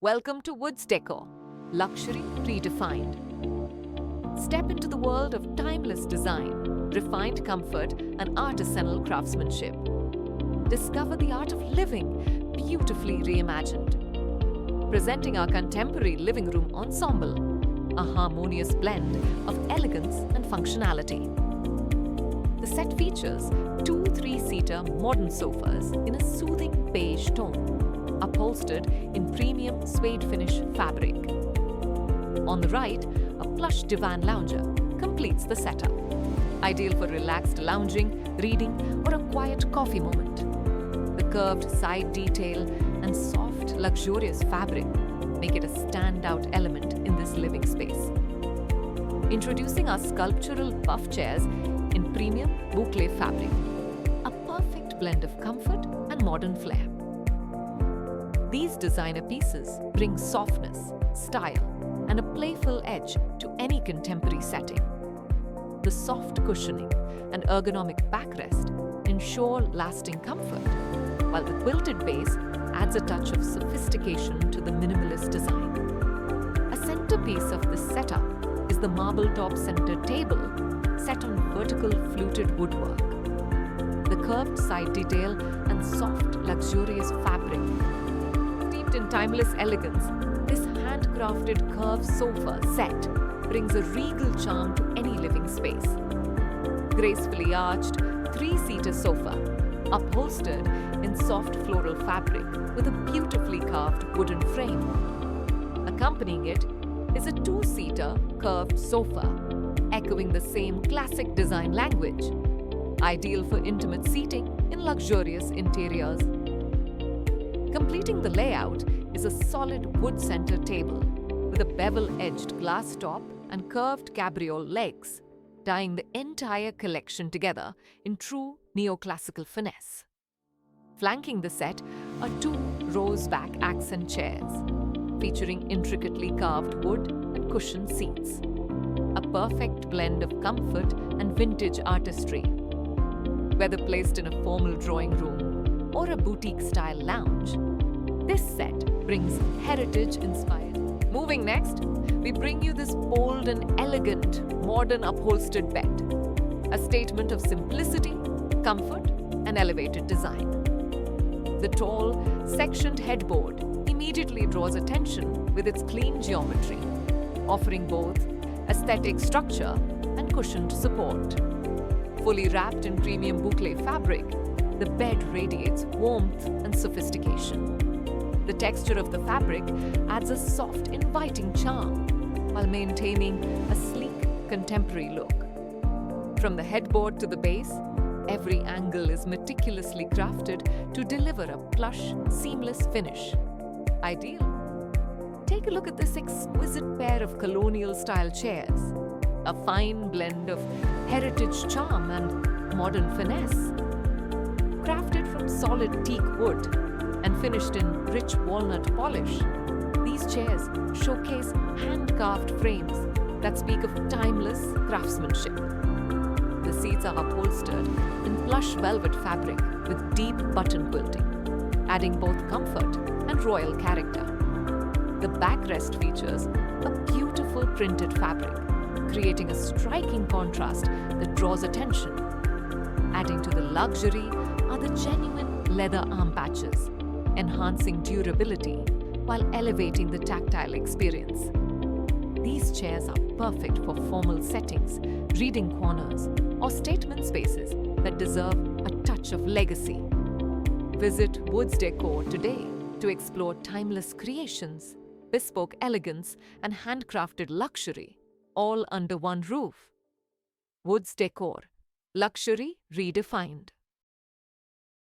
Welcome to Woods Decor, luxury redefined. Step into the world of timeless design, refined comfort, and artisanal craftsmanship. Discover the art of living, beautifully reimagined. Presenting our contemporary living room ensemble, a harmonious blend of elegance and functionality. The set features two 3-seater modern sofas in a soothing beige tone, upholstered in premium suede finish fabric. On the right, a plush divan lounger completes the setup, ideal for relaxed lounging, reading, or a quiet coffee moment. The curved side detail and soft, luxurious fabric make it a standout element in this living space. Introducing our sculptural buff chairs in premium Boucle fabric, a perfect blend of comfort and modern flair. These designer pieces bring softness, style, and a playful edge to any contemporary setting. The soft cushioning and ergonomic backrest ensure lasting comfort, while the quilted base adds a touch of sophistication to the minimalist design. A centerpiece of this setup is the marble-top center table set on vertical fluted woodwork. The curved side detail and soft, luxurious fabric. Steeped in timeless elegance, this handcrafted curved sofa set brings a regal charm to any living space. Gracefully arched 3-seater sofa, upholstered in soft floral fabric with a beautifully carved wooden frame. Accompanying it is a 2-seater curved sofa, echoing the same classic design language, ideal for intimate seating in luxurious interiors. Completing the layout is a solid wood center table with a bevel-edged glass top and curved cabriole legs, tying the entire collection together in true neoclassical finesse. Flanking the set are 2 rose-back accent chairs, featuring intricately carved wood and cushioned seats. A perfect blend of comfort and vintage artistry. Whether placed in a formal drawing room or a boutique-style lounge, this set brings heritage-inspired. Moving next, we bring you this bold and elegant modern upholstered bed, a statement of simplicity, comfort, and elevated design. The tall, sectioned headboard immediately draws attention with its clean geometry, offering both aesthetic structure and cushioned support. Fully wrapped in premium boucle fabric, the bed radiates warmth and sophistication. The texture of the fabric adds a soft, inviting charm while maintaining a sleek, contemporary look. From the headboard to the base, every angle is meticulously crafted to deliver a plush, seamless finish. Ideal. Take a look at this exquisite pair of colonial-style chairs, a fine blend of heritage charm and modern finesse. Crafted from solid teak wood and finished in rich walnut polish, these chairs showcase hand-carved frames that speak of timeless craftsmanship. The seats are upholstered in plush velvet fabric with deep button quilting, adding both comfort and royal character. The backrest features a beautiful printed fabric, creating a striking contrast that draws attention. Adding to the luxury are the genuine leather arm patches, enhancing durability while elevating the tactile experience. These chairs are perfect for formal settings, reading corners, or statement spaces that deserve a touch of legacy. Visit Woods Decor today to explore timeless creations, bespoke elegance, and handcrafted luxury, all under one roof. Woods Decor, luxury redefined.